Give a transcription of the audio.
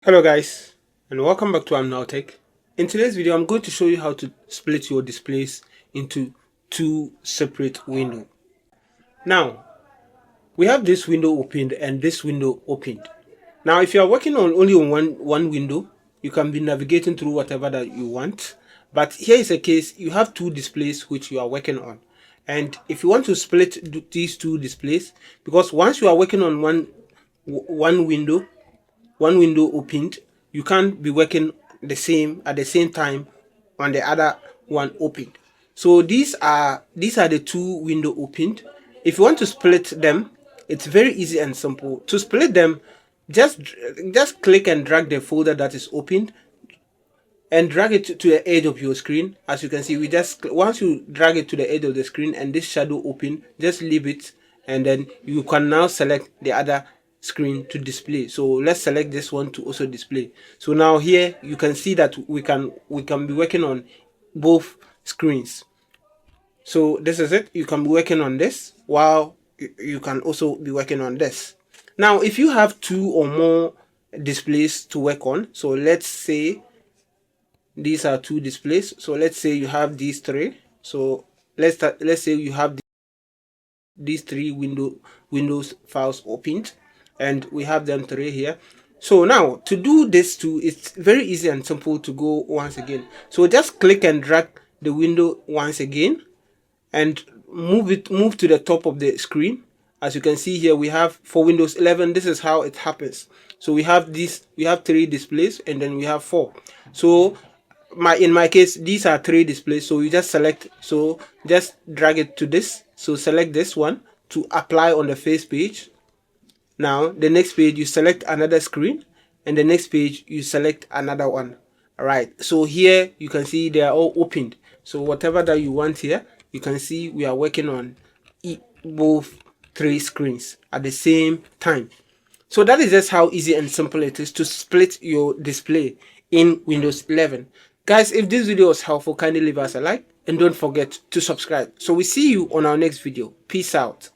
Hello guys, and welcome back to AmNowTech. In today's video, I'm going to show you how to split your displays into two separate windows. Now, we have this window opened and this window opened. Now, if you are working on only on one window, you can be navigating through whatever that you want. But here is a case, you have two displays which you are working on. And if you want to split these two displays, because once you are working on one window, one window opened, you can't be working at the same time on the other one opened. So these are the two window opened. If you want to split them, it's very easy and simple. To split them, just click and drag the folder that is opened and drag it to the edge of your screen. As you can see, once you drag it to the edge of the screen and this shadow open, just leave it, and then you can now select the other screen to display. So let's select this one to also display. So now here you can see that we can be working on both screens. So this is it. You can be working on this while you can also be working on this. Now if you have two or more displays to work on, so let's say these are two displays. So let's say you have these three. So let's say you have these three Windows files opened, and we have them three here. So now to do this too, it's very easy and simple to go once again. So just click and drag the window once again and move to the top of the screen. As you can see here, we have for Windows 11, this is how it happens. So we have three displays and then we have four. So in my case, these are three displays. So you just select, so just drag it to this. So select this one to apply on the first page. Now the next page you select another screen, and the next page you select another one. All right, so here you can see they are all opened. So whatever that you want here, you can see we are working on both three screens at the same time. So that is just how easy and simple it is to split your display in Windows 11. Guys, if this video was helpful, kindly leave us a like and don't forget to subscribe. So we see you on our next video. Peace out.